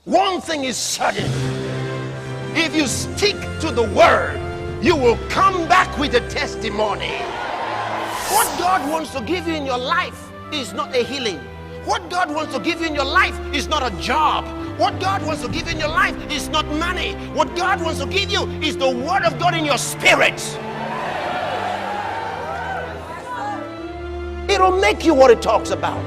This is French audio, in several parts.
One thing is certain. If you stick to the word, you will come back with a testimony. What God wants to give you in your life is not a healing. What God wants to give you in your life is not a job. What God wants to give you in your life is not money. What God wants to give you is the word of God in your spirit. It'll make you what it talks about.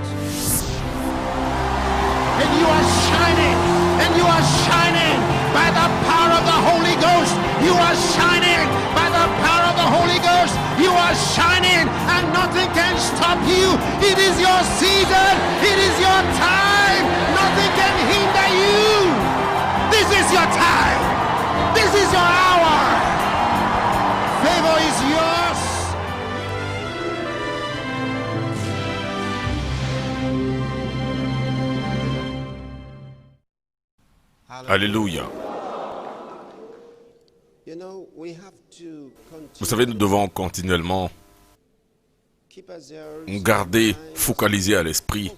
And you are shining. And you are shining by the power of the Holy Ghost. You are shining by the power of the Holy Ghost. You are shining and nothing can stop you. It is your season. It is your time. Nothing can hinder you. This is your time. This is your hour. Favor is yours. Alléluia. Vous savez, nous devons continuellement nous garder focalisés à l'esprit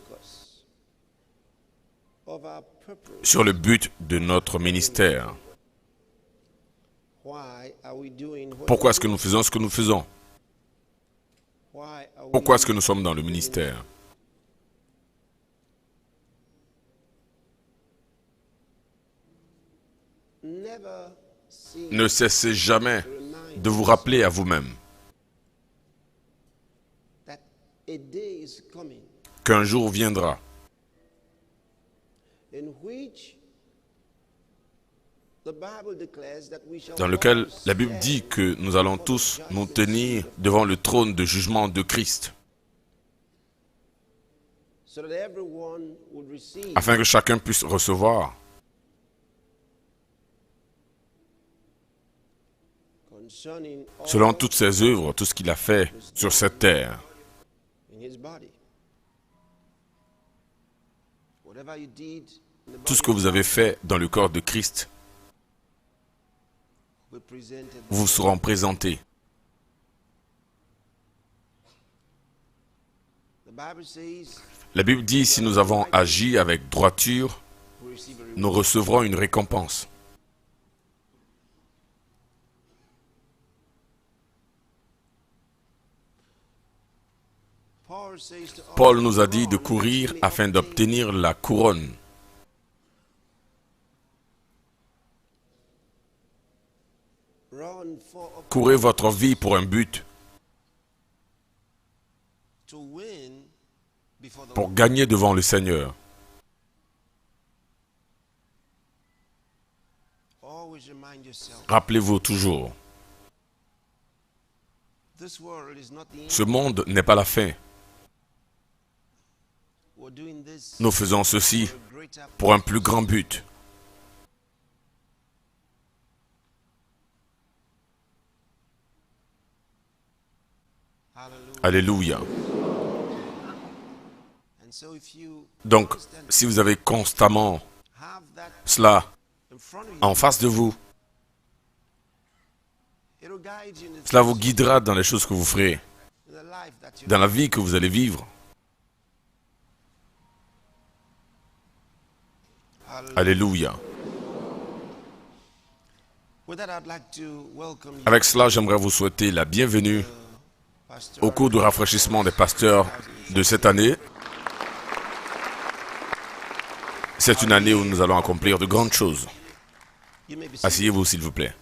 sur le but de notre ministère. Pourquoi est-ce que nous faisons ce que nous faisons? Pourquoi est-ce que nous sommes dans le ministère? Ne cessez jamais de vous rappeler à vous-même qu'un jour viendra dans lequel la Bible dit que nous allons tous nous tenir devant le trône de jugement de Christ, afin que chacun puisse recevoir selon toutes ses œuvres, tout ce qu'il a fait sur cette terre. Tout ce que vous avez fait dans le corps de Christ vous seront présentés. La Bible dit, si nous avons agi avec droiture, nous recevrons une récompense. Paul nous a dit de courir afin d'obtenir la couronne. Courez votre vie pour un but, pour gagner devant le Seigneur. Rappelez-vous toujours, ce monde n'est pas la fin. Nous faisons ceci pour un plus grand but. Alléluia. Donc, si vous avez constamment cela en face de vous, cela vous guidera dans les choses que vous ferez, dans la vie que vous allez vivre. Alléluia. Avec cela, j'aimerais vous souhaiter la bienvenue au cours du rafraîchissement des pasteurs de cette année. C'est une année où nous allons accomplir de grandes choses. Asseyez-vous, s'il vous plaît.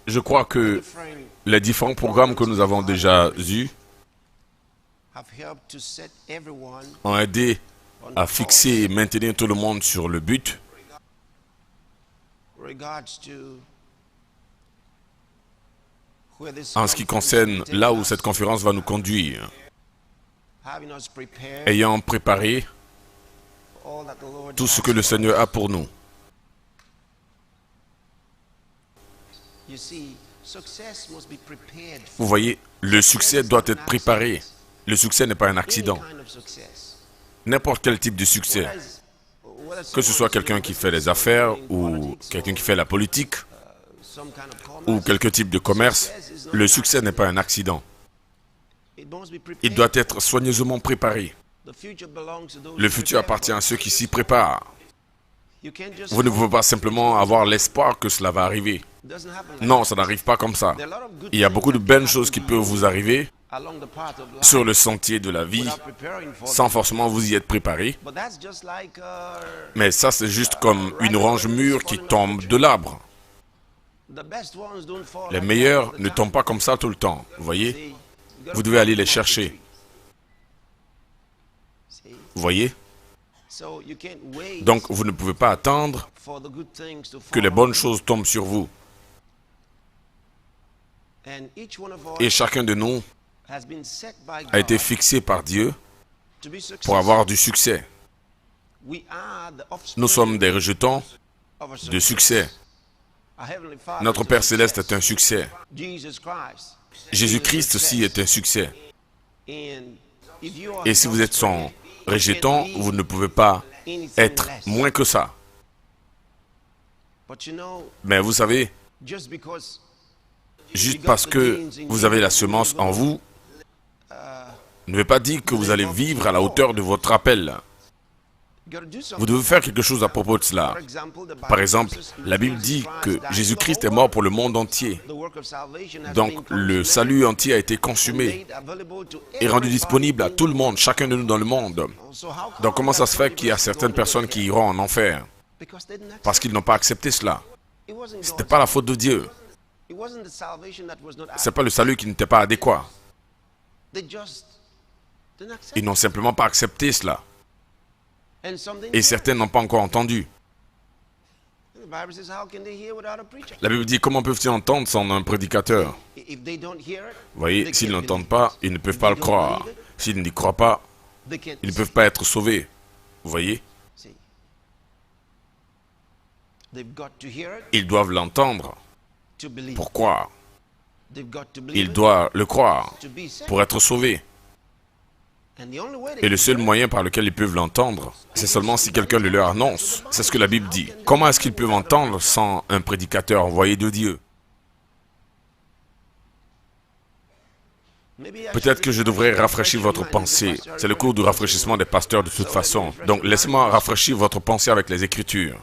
Je crois que les différents programmes que nous avons déjà eus ont aidé à fixer et maintenir tout le monde sur le but en ce qui concerne là où cette conférence va nous conduire, ayant préparé tout ce que le Seigneur a pour nous. Vous voyez, le succès doit être préparé. Le succès n'est pas un accident. N'importe quel type de succès, que ce soit quelqu'un qui fait les affaires ou quelqu'un qui fait la politique, ou quelque type de commerce, le succès n'est pas un accident. Il doit être soigneusement préparé. Le futur appartient à ceux qui s'y préparent. Vous ne pouvez pas simplement avoir l'espoir que cela va arriver. Non, ça n'arrive pas comme ça. Il y a beaucoup de belles choses qui peuvent vous arriver sur le sentier de la vie, sans forcément vous y être préparé. Mais ça, c'est juste comme une orange mûre qui tombe de l'arbre. Les meilleurs ne tombent pas comme ça tout le temps, vous voyez? Vous devez aller les chercher. Vous voyez? Donc, vous ne pouvez pas attendre que les bonnes choses tombent sur vous. Et chacun de nous a été fixé par Dieu pour avoir du succès. Nous sommes des rejetons de succès. Notre Père Céleste est un succès. Jésus-Christ aussi est un succès. Et si vous êtes son rejeton, vous ne pouvez pas être moins que ça. Mais vous savez, juste parce que vous avez la semence en vous, ne veut pas dire que vous allez vivre à la hauteur de votre appel. Vous devez faire quelque chose à propos de cela. Par exemple, la Bible dit que Jésus-Christ est mort pour le monde entier. Donc, le salut entier a été consumé et rendu disponible à tout le monde, chacun de nous dans le monde. Donc, comment ça se fait qu'il y a certaines personnes qui iront en enfer? Parce qu'ils n'ont pas accepté cela. Ce n'était pas la faute de Dieu. Ce n'est pas le salut qui n'était pas adéquat. Ils n'ont simplement pas accepté cela. Et certains n'ont pas encore entendu. La Bible dit, comment peuvent-ils entendre sans un prédicateur? Vous voyez, s'ils n'entendent pas, ils ne peuvent pas le croire. S'ils n'y croient pas, ils ne peuvent pas être sauvés. Vous voyez? Ils doivent l'entendre pour croire. Ils doivent le croire pour être sauvés. Et le seul moyen par lequel ils peuvent l'entendre, c'est seulement si quelqu'un le leur annonce. C'est ce que la Bible dit. Comment est-ce qu'ils peuvent entendre sans un prédicateur envoyé de Dieu? Peut-être que je devrais rafraîchir votre pensée. C'est le cours du rafraîchissement des pasteurs de toute façon. Donc laissez-moi rafraîchir votre pensée avec les Écritures.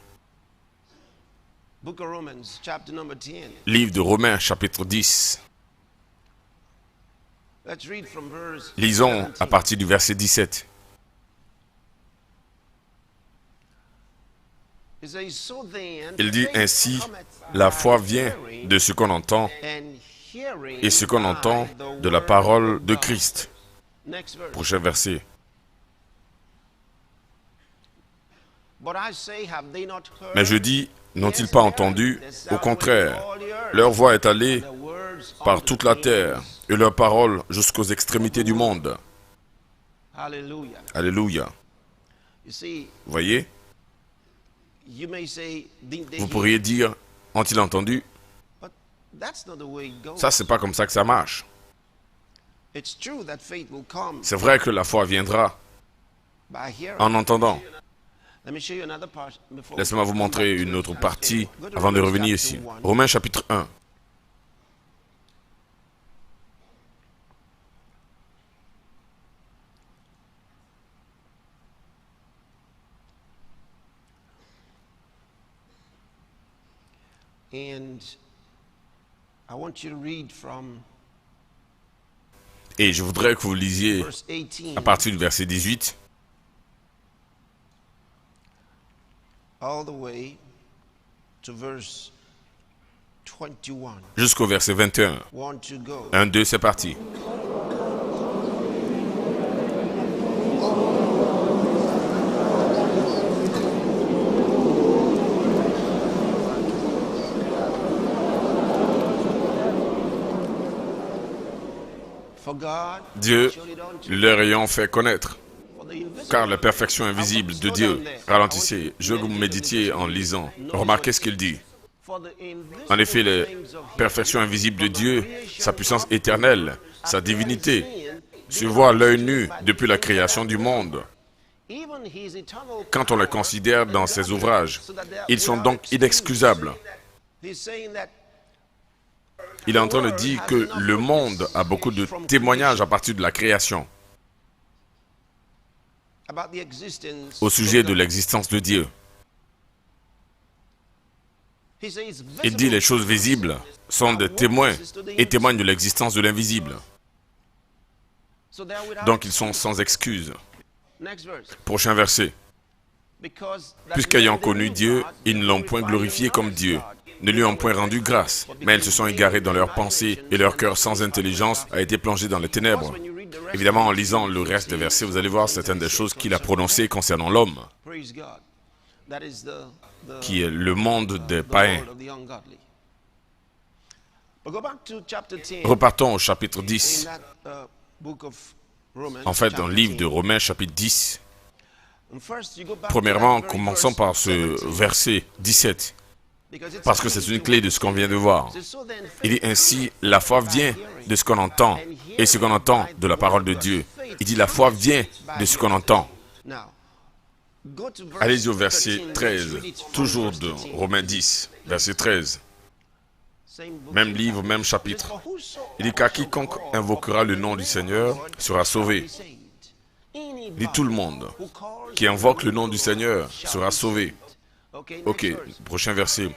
Livre de Romains, chapitre 10. Lisons à partir du verset 17. Il dit ainsi, la foi vient de ce qu'on entend, et ce qu'on entend de la parole de Christ. Prochain verset. Mais je dis, n'ont-ils pas entendu? Au contraire, leur voix est allée par toute la terre, et leur parole jusqu'aux extrémités du monde. Alléluia. Vous voyez? Vous pourriez dire, ont-ils entendu? Ça, c'est pas comme ça que ça marche. C'est vrai que la foi viendra en entendant. Laissez-moi vous montrer une autre partie avant de revenir ici. Romains chapitre 1. Et je voudrais que vous lisiez à partir du verset 18 jusqu'au verset 21. 1, 2, c'est parti. Dieu leur ayant fait connaître, car la perfection invisible de Dieu, ralentissez, je vous méditiez en lisant. Remarquez ce qu'il dit. En effet, la perfection invisible de Dieu, sa puissance éternelle, sa divinité, se voit à l'œil nu depuis la création du monde. Quand on les considère dans ses ouvrages, ils sont donc inexcusables. Il est en train de dire que le monde a beaucoup de témoignages à partir de la création au sujet de l'existence de Dieu. Il dit les choses visibles sont des témoins et témoignent de l'existence de l'invisible. Donc ils sont sans excuse. Prochain verset. Puisqu'ayant connu Dieu, ils ne l'ont point glorifié comme Dieu, ne lui ont point rendu grâce, mais ils se sont égarés dans leurs pensées et leur cœur sans intelligence a été plongé dans les ténèbres. Évidemment, en lisant le reste des versets, vous allez voir certaines des choses qu'il a prononcées concernant l'homme, qui est le monde des païens. Repartons au chapitre 10. En fait, dans le livre de Romains, chapitre 10. Premièrement, commençons par ce verset 17. Parce que c'est une clé de ce qu'on vient de voir. Il dit ainsi, la foi vient de ce qu'on entend, et ce qu'on entend de la parole de Dieu. Il dit la foi vient de ce qu'on entend. Allez-y au verset 13, toujours de Romains 10, verset 13. Même livre, même chapitre. Il dit car quiconque invoquera le nom du Seigneur sera sauvé. Il dit tout le monde qui invoque le nom du Seigneur sera sauvé. Ok, prochain verset.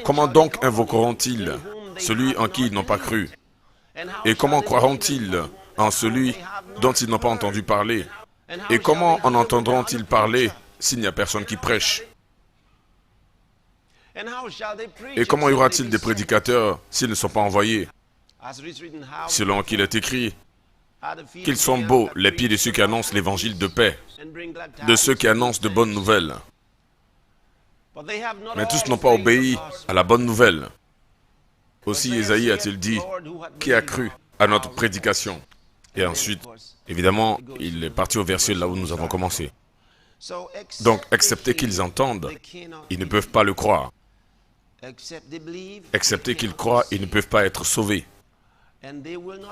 Comment donc invoqueront-ils celui en qui ils n'ont pas cru? Et comment croiront-ils en celui dont ils n'ont pas entendu parler? Et comment en entendront-ils parler s'il n'y a personne qui prêche? Et comment y aura-t-il des prédicateurs s'ils ne sont pas envoyés? Selon qu'il est écrit, qu'ils sont beaux les pieds de ceux qui annoncent l'évangile de paix, de ceux qui annoncent de bonnes nouvelles. Mais tous n'ont pas obéi à la bonne nouvelle. Aussi Ésaïe a-t-il dit, qui a cru à notre prédication? Et ensuite, évidemment, il est parti au verset là où nous avons commencé. Donc, excepté qu'ils entendent, ils ne peuvent pas le croire. Excepté qu'ils croient, ils ne peuvent pas être sauvés.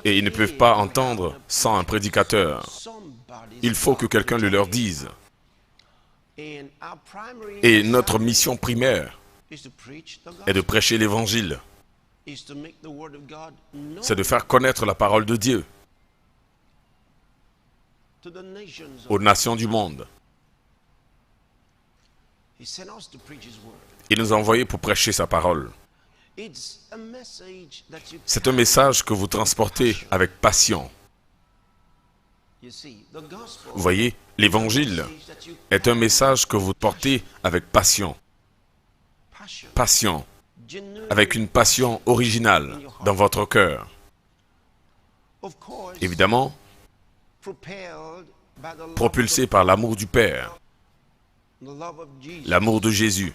Et ils ne peuvent pas entendre sans un prédicateur. Il faut que quelqu'un le leur dise. Et notre mission primaire est de prêcher l'Évangile. C'est de faire connaître la parole de Dieu aux nations du monde. Il nous a envoyés pour prêcher sa parole. C'est un message que vous transportez avec passion. Vous voyez, l'Évangile est un message que vous portez avec passion. Passion. Avec une passion originale dans votre cœur. Évidemment, propulsé par l'amour du Père, l'amour de Jésus.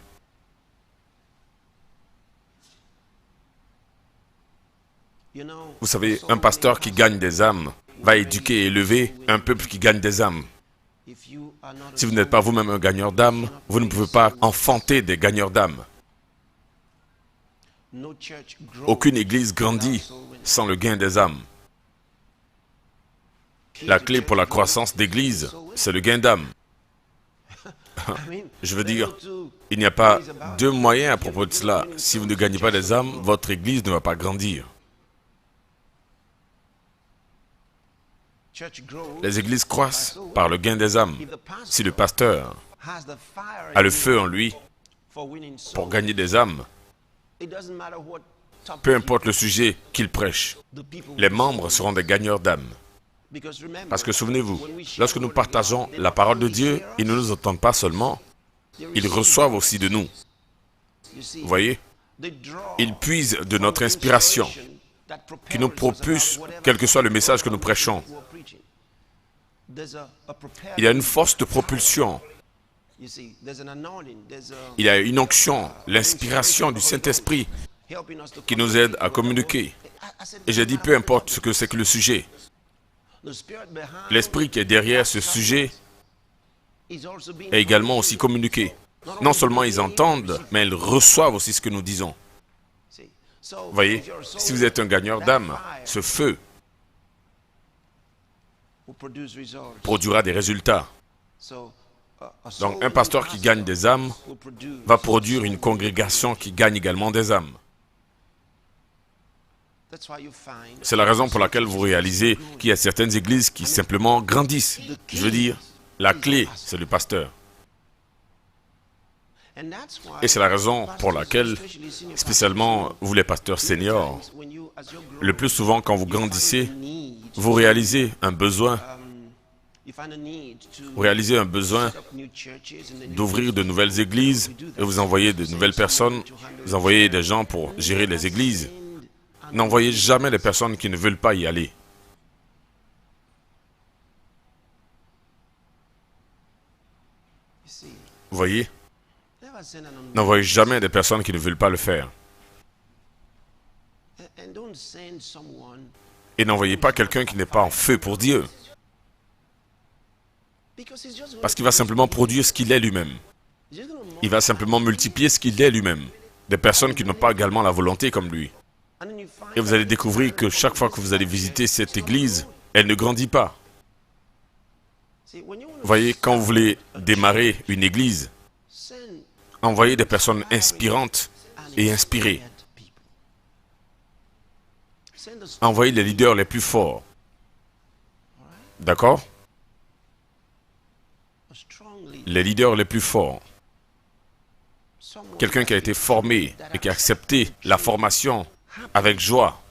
Vous savez, un pasteur qui gagne des âmes va éduquer et élever un peuple qui gagne des âmes. Si vous n'êtes pas vous-même un gagneur d'âmes, vous ne pouvez pas enfanter des gagneurs d'âmes. Aucune église grandit sans le gain des âmes. La clé pour la croissance d'église, c'est le gain d'âmes. Je veux dire, il n'y a pas deux moyens à propos de cela. Si vous ne gagnez pas des âmes, votre église ne va pas grandir. Les églises croissent par le gain des âmes. Si le pasteur a le feu en lui pour gagner des âmes, peu importe le sujet qu'il prêche, les membres seront des gagneurs d'âmes. Parce que souvenez-vous, lorsque nous partageons la parole de Dieu, ils ne nous entendent pas seulement, ils reçoivent aussi de nous. Vous voyez? Ils puisent de notre inspiration, qui nous propulse, quel que soit le message que nous prêchons. Il y a une force de propulsion. Il y a une onction, l'inspiration du Saint-Esprit qui nous aide à communiquer. Et j'ai dit, peu importe ce que c'est que le sujet. L'esprit qui est derrière ce sujet est également aussi communiqué. Non seulement ils entendent, mais ils reçoivent aussi ce que nous disons. Vous voyez, si vous êtes un gagneur d'âme, ce feu produira des résultats. Donc, un pasteur qui gagne des âmes va produire une congrégation qui gagne également des âmes. C'est la raison pour laquelle vous réalisez qu'il y a certaines églises qui simplement grandissent. Je veux dire, la clé, c'est le pasteur. Et c'est la raison pour laquelle, spécialement vous les pasteurs seniors, le plus souvent quand vous grandissez, vous réalisez un besoin. Vous réalisez un besoin d'ouvrir de nouvelles églises et vous envoyez de nouvelles personnes, vous envoyez des gens pour gérer les églises. N'envoyez jamais les personnes qui ne veulent pas y aller. Vous voyez? N'envoyez jamais des personnes qui ne veulent pas le faire. Et n'envoyez pas quelqu'un qui n'est pas en feu pour Dieu. Parce qu'il va simplement produire ce qu'il est lui-même. Il va simplement multiplier ce qu'il est lui-même. Des personnes qui n'ont pas également la volonté comme lui. Et vous allez découvrir que chaque fois que vous allez visiter cette église, elle ne grandit pas. Vous voyez, quand vous voulez démarrer une église, envoyez des personnes inspirantes et inspirées. Envoyez les leaders les plus forts. D'accord? Les leaders les plus forts. Quelqu'un qui a été formé et qui a accepté la formation avec joie.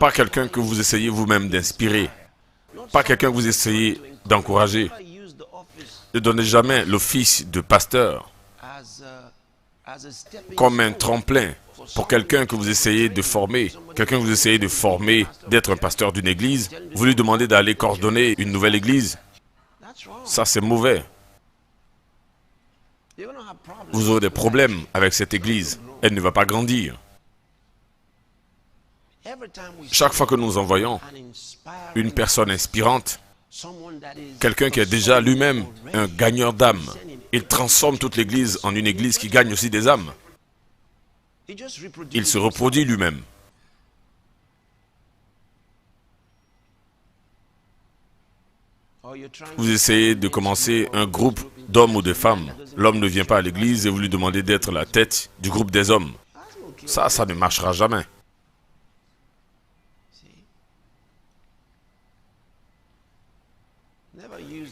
Pas quelqu'un que vous essayez vous-même d'inspirer. Pas quelqu'un que vous essayez d'encourager. Ne donnez jamais l'office de pasteur comme un tremplin pour quelqu'un que vous essayez de former. Quelqu'un que vous essayez de former, d'être un pasteur d'une église. Vous lui demandez d'aller coordonner une nouvelle église. Ça, c'est mauvais. Vous aurez des problèmes avec cette église. Elle ne va pas grandir. Chaque fois que nous envoyons une personne inspirante, quelqu'un qui est déjà lui-même un gagneur d'âmes, il transforme toute l'église en une église qui gagne aussi des âmes. Il se reproduit lui-même. Vous essayez de commencer un groupe d'hommes ou de femmes. L'homme ne vient pas à l'église et vous lui demandez d'être la tête du groupe des hommes. Ça ne marchera jamais.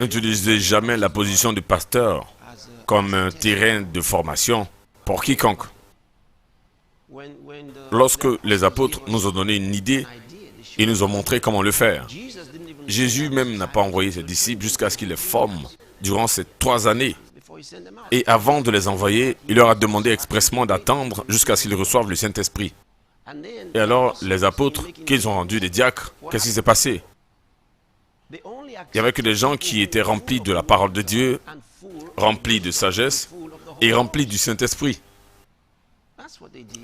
N'utilisez jamais la position du pasteur comme un terrain de formation pour quiconque. Lorsque les apôtres nous ont donné une idée, ils nous ont montré comment le faire. Jésus même n'a pas envoyé ses disciples jusqu'à ce qu'il les forme durant ces 3 années. Et avant de les envoyer, il leur a demandé expressément d'attendre jusqu'à ce qu'ils reçoivent le Saint-Esprit. Et alors, les apôtres, qu'ils ont rendus des diacres, qu'est-ce qui s'est passé? Il n'y avait que des gens qui étaient remplis de la parole de Dieu, remplis de sagesse et remplis du Saint-Esprit.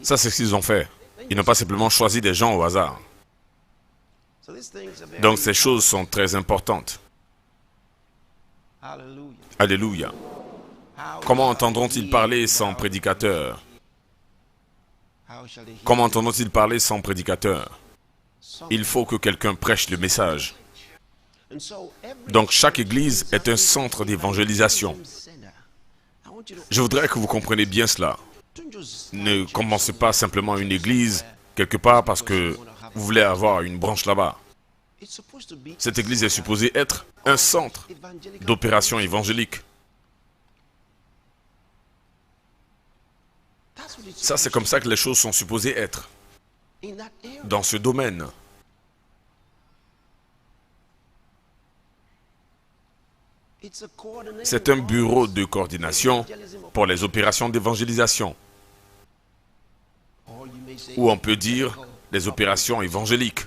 Ça, c'est ce qu'ils ont fait. Ils n'ont pas simplement choisi des gens au hasard. Donc, ces choses sont très importantes. Alléluia. Comment entendront-ils parler sans prédicateur? Comment entendront-ils parler sans prédicateur? Il faut que quelqu'un prêche le message. Donc, chaque église est un centre d'évangélisation. Je voudrais que vous compreniez bien cela. Ne commencez pas simplement une église quelque part parce que vous voulez avoir une branche là-bas. Cette église est supposée être un centre d'opération évangélique. Ça, c'est comme ça que les choses sont supposées être. Dans ce domaine. C'est un bureau de coordination pour les opérations d'évangélisation. Ou on peut dire des opérations évangéliques.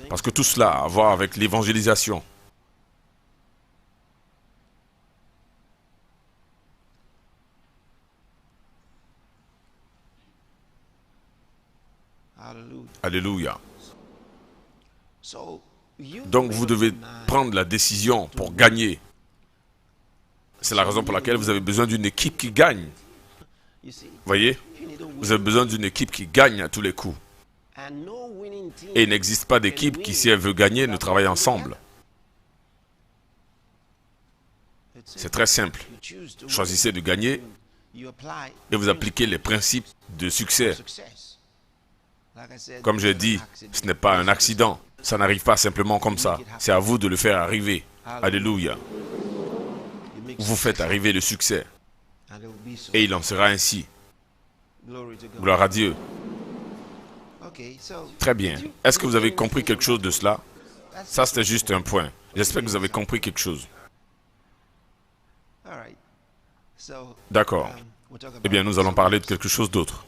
Parce que tout cela a à voir avec l'évangélisation. Alléluia. Donc vous devez prendre la décision pour gagner. C'est la raison pour laquelle vous avez besoin d'une équipe qui gagne. Voyez? Vous avez besoin d'une équipe qui gagne à tous les coups. Et il n'existe pas d'équipe qui, si elle veut gagner, ne travaille ensemble. C'est très simple. Choisissez de gagner et vous appliquez les principes de succès. Comme j'ai dit, ce n'est pas un accident. Ça n'arrive pas simplement comme ça. C'est à vous de le faire arriver. Alléluia. Vous faites arriver le succès. Et il en sera ainsi. Gloire à Dieu. Très bien. Est-ce que vous avez compris quelque chose de cela? Ça, c'était juste un point. J'espère que vous avez compris quelque chose. D'accord. Eh bien, nous allons parler de quelque chose d'autre.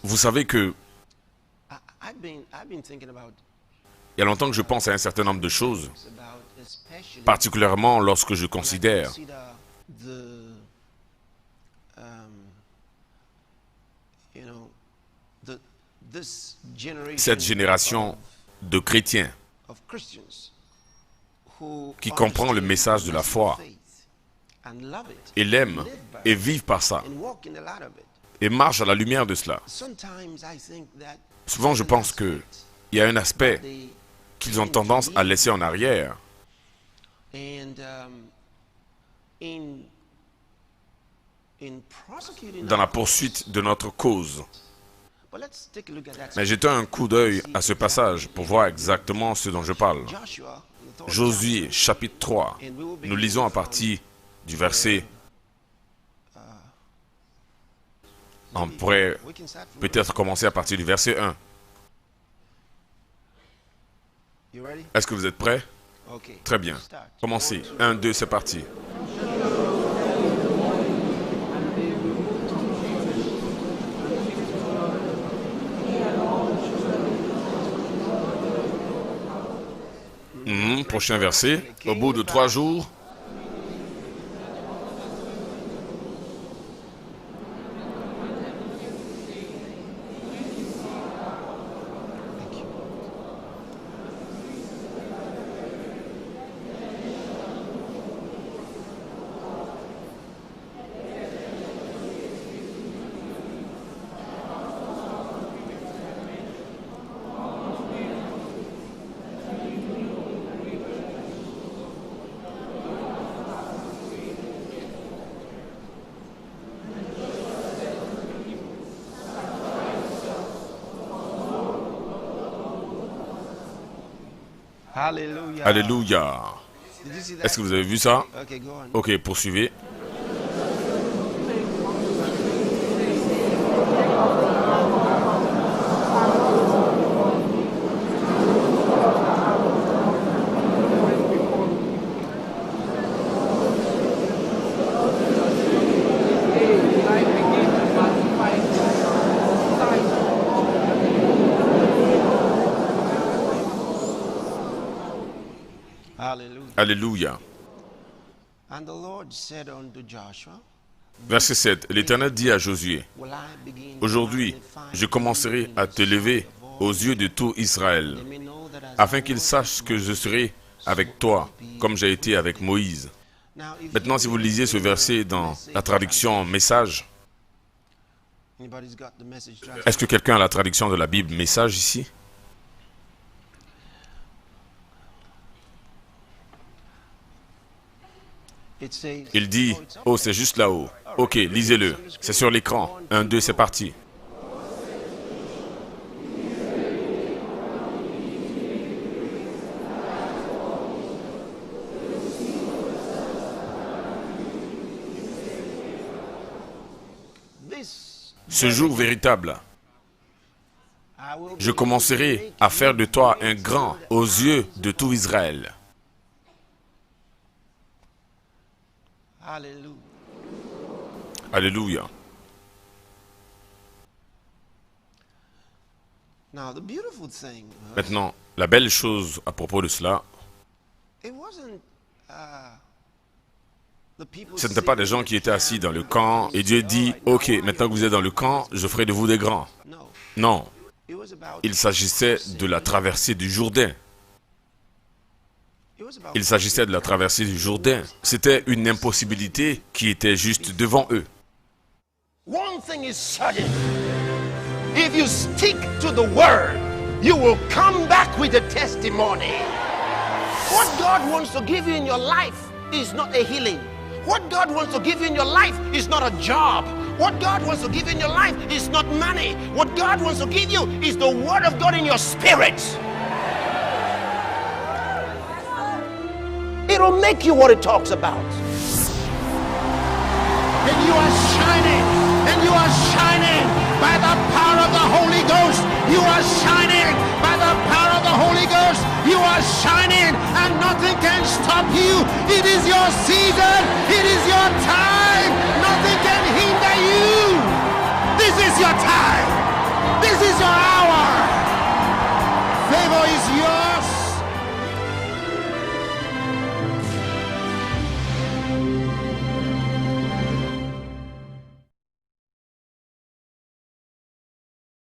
Vous savez que il y a longtemps que je pense à un certain nombre de choses, particulièrement lorsque je considère cette génération de chrétiens qui comprend le message de la foi et l'aime et vivent par ça et marchent à la lumière de cela. Souvent, je pense qu'il y a un aspect qu'ils ont tendance à laisser en arrière. Dans la poursuite de notre cause. Mais jetons un coup d'œil à ce passage pour voir exactement ce dont je parle. Josué, chapitre 3. Nous lisons à partir du verset... On pourrait peut-être commencer à partir du verset 1. Est-ce que vous êtes prêts? Très bien. Commencez. 1, 2, c'est parti. Prochain verset. Au bout de 3 jours... Alléluia. Est-ce que vous avez vu ça? Ok, poursuivez. Alléluia. Verset 7. L'Éternel dit à Josué, « Aujourd'hui, je commencerai à te lever aux yeux de tout Israël, afin qu'ils sachent que je serai avec toi, comme j'ai été avec Moïse. » Maintenant, si vous lisez ce verset dans la traduction Message, est-ce que quelqu'un a la traduction de la Bible Message ici? Il dit, « Oh, c'est juste là-haut. » Ok, lisez-le. C'est sur l'écran. 1, 2, c'est parti. Ce jour véritable, je commencerai à faire de toi un grand aux yeux de tout Israël. Alléluia. Maintenant, la belle chose à propos de cela, ce n'était pas des gens qui étaient assis dans le camp et Dieu dit, « Ok, maintenant que vous êtes dans le camp, je ferai de vous des grands. » Non, il s'agissait de la traversée du Jourdain. Il s'agissait de la traversée du Jourdain. C'était une impossibilité qui était juste devant eux. One thing is certain. If you stick to the word, you will come back with a testimony. What God wants to give you in your life is not a healing. What God wants to give you in your life is not a job. What God wants to give you in your life is not money. What God wants to give you is the word of God in your spirit. It'll make you what it talks about. And you are shining. And you are shining by the power of the Holy Ghost. You are shining by the power of the Holy Ghost. You are shining and nothing can stop you. It is your season. It is your time. Nothing can hinder you. This is your time. This is your hour. Favor is yours.